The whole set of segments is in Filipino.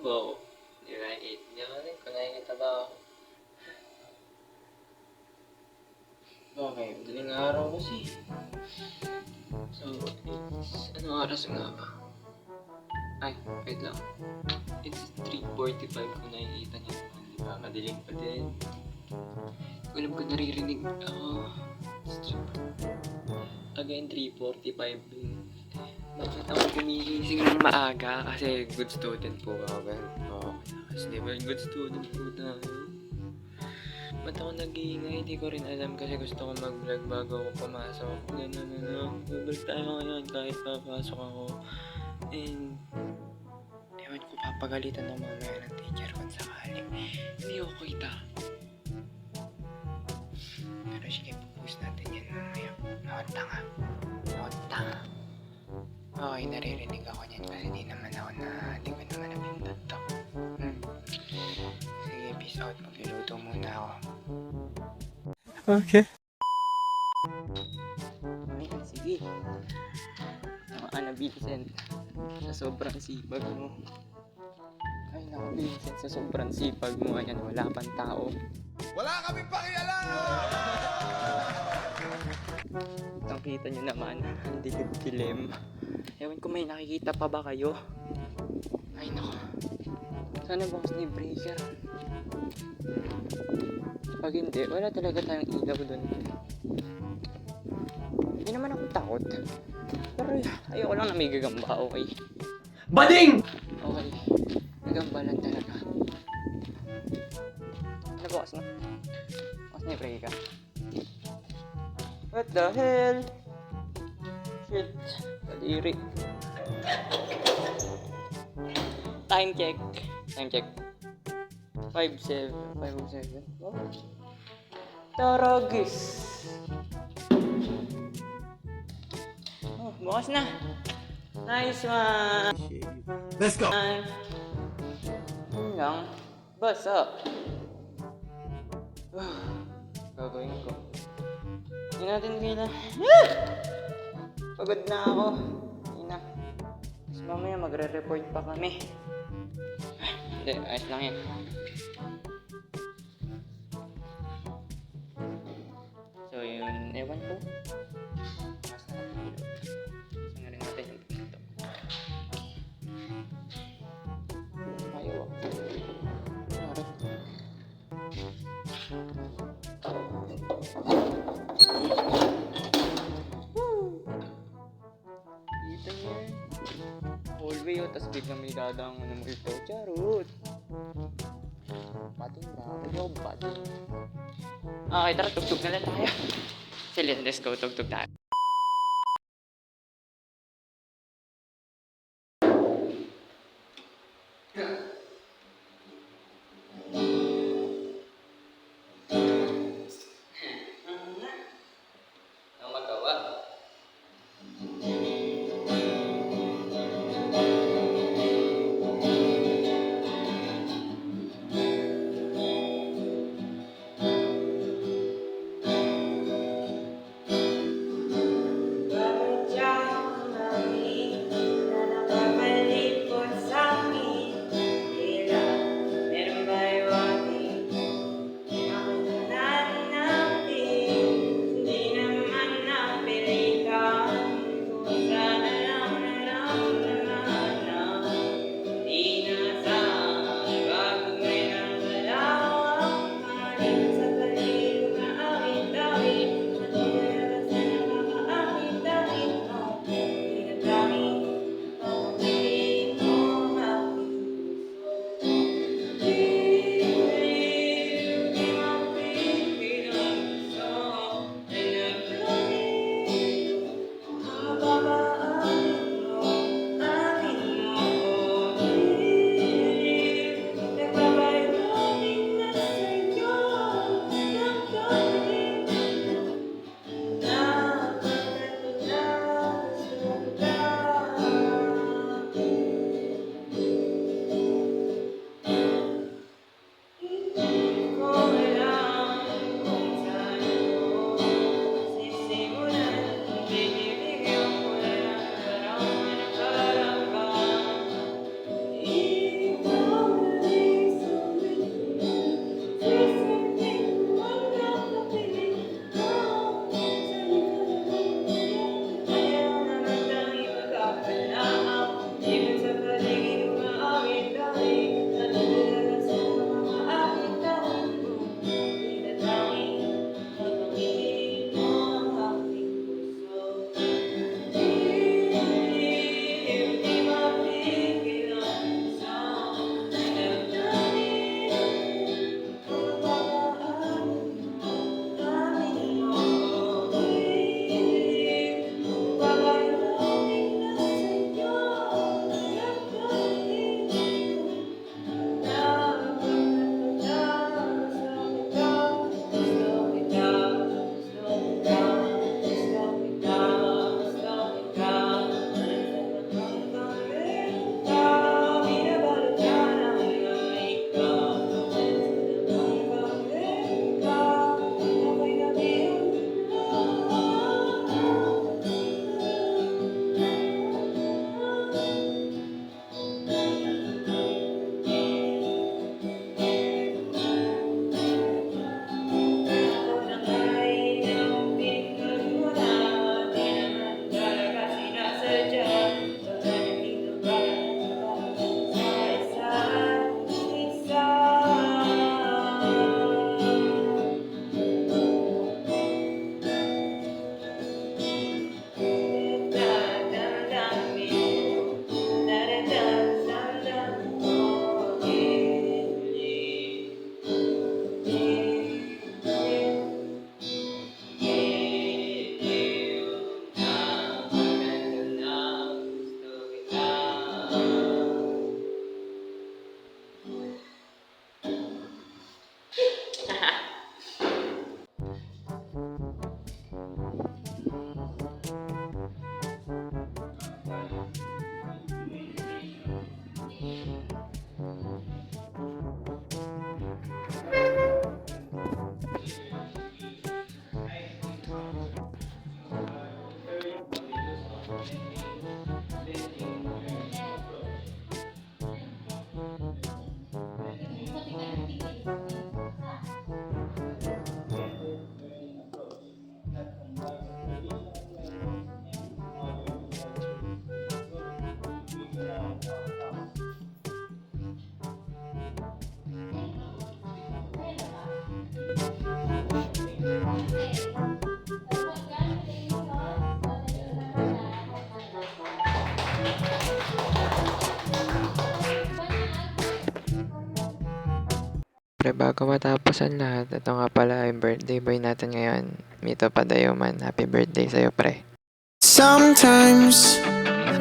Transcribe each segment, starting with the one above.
Oo. Hindi nakikita. Hindi ako rin kung nakikita ba ako. Okay, madaling araw kasi. So, anong oras nga ba? Ay, wait lang. It's 3:45 kung nakikita niyo naman, di ba? Madilim pa din. Alam ko naririnig ako. Again, 3:45 din. Bakit ako gumigising ng maaga? Kasi good student po ako. Oo. Kasi di ba good student po tayo? Ba't ako nag-iingay? Hindi ko rin alam kasi gusto ko mag-vlog bago ako pumasok. Ganun. Vlog tayo ngayon kahit papasok ako. And ewan ko, papagalitan ako mamaya ng teacher kung sakali. Hindi ako kita. Pero sige, post natin yan mamaya. Nakatanga. Okay, naririnig ako niyan kasi di ko naman napindot to. Sige, peace out. Magluluto muna ako. Okay. Ayan, sige. Ana Vincent, sa sobrang sipag mo. Ay naku Vincent, sa sobrang sipag mo. Ayan, wala pang tao. Wala kaming pakialam! Nakita nyo naman, ang dilim. Ewan ko may nakikita pa ba kayo? Ay naku. Sana bukas ni breaker. Pag hindi, wala talaga tayong ilaw dun. Hindi naman ako takot. Pero ayoko lang na may gagamba, okay? Bading! Okay. Gagamba lang talaga. Ano bukas na? Bukas ni breaker. What the hell? Shit. Kadiri. Time check. 5:07. Oh. Taragis. Oh, bukas na. Nice one. Let's go! Yun lang. Basa. Gagawin ko. Hindi natin kailan. Pagod na ako. Hindi na. Tapos mamaya magre-report pa kami. Hindi, ayos lang yan. So yun, ewan ko. Mas nakapilot. So na rin natin yung pinto. Ayaw ako. Harap. Kita niya. Hallway yun, tas biglang may dadang multo. Charot! Bating ba? Huwag ako bating. Okay, tara, tugtog na lang tayo. Sige, let's go, tugtog tayo. Ang magawa. Pre, bago matapos ang lahat, ito nga pala yung birthday boy natin ngayon. Mito Padayoman, happy birthday sa'yo, pre. Sometimes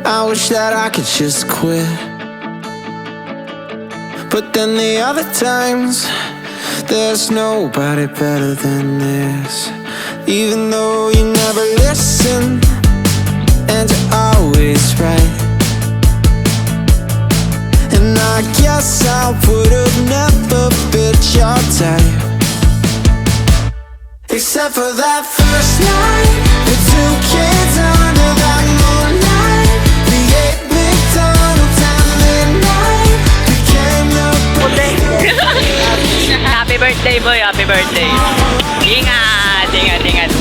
I wish that I could just quit. But then the other times there's nobody better than this. Even though you never listen and you're always right. And I guess I would've never fit your type. Except for that first night, the two kids under that moonlight. We ate McDonald's at midnight. Became the Happy birthday boy, happy birthday. Ingat, ingat, ingat.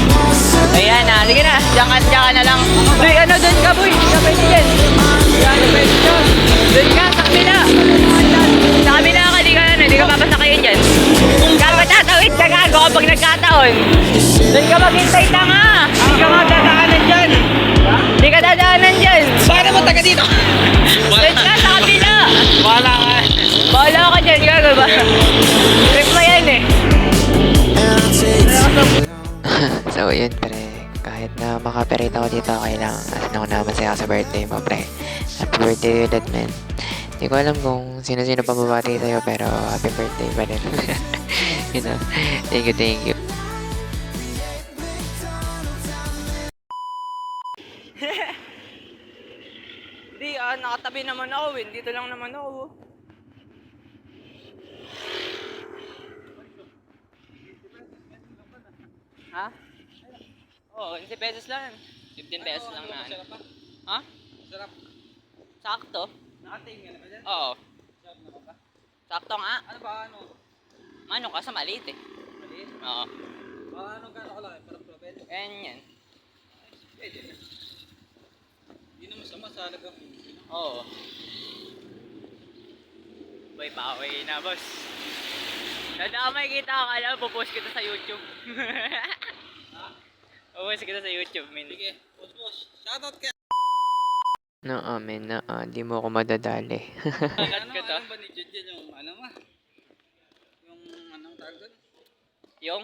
Ayan na, sige na, diyan ka na lang. Uy, ano, doon ka boy, hindi ka pwede dyan. Doon ka, sa kabila. Sa kabila ka, di ka papasakayin dyan. Dapat tatawid ka gago kapag nagkataon. Doon ka maghintay tanga. Di ka magdadaanan dyan. Di ka dadaanan dyan. Paano mo taga dito? Doon ka, sa kabila. Bahala ka dyan, gago ba? Trip mo yan eh. So, yun, pre. Kahit na makaperate ako dito, kailangan ako na masaya sa birthday mo, pre. Happy birthday ulit, man. Hindi ko alam kung sino-sino pa babati sa'yo, pero happy birthday pa rin. You know, thank you, thank you. Hindi nakatabi naman ako eh. Dito lang naman ako. Ha? Oo, 15 pesos lang. 15 pesos lang na. Ha? Sarap. Sakto? Nakatingin ka dyan? Oo. Sarap na ba? Sakto nga. Ano ba ano? Ano ka sa maliit eh. Maliit? Oo. Anong gano'n ka lang? Parang profil? Ganyan. Pwede na. Hindi na masama sa halagang Oo. Boy, pauwi na boss. Nadamay kita ang alam, pupost kita sa YouTube. Pupost kita sa YouTube, min. Sige, boss. Shoutout ka! No, amen na. Di mo ako madadali. Ano ko to? Ano ba ni Jud yan yung ano ma? Yung anong tawag doon? Yung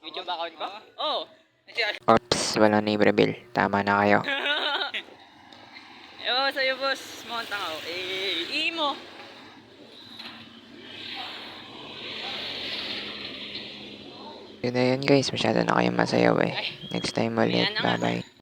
YouTube account ko? Oo. Ops, wala name reveal. Tama na kayo. Ewan sa'yo boss, mga tanga. Imo. Yun na yun, guys. Masyado na kayong masayaw eh. Next time ulit. Ayan na nga. Bye-bye.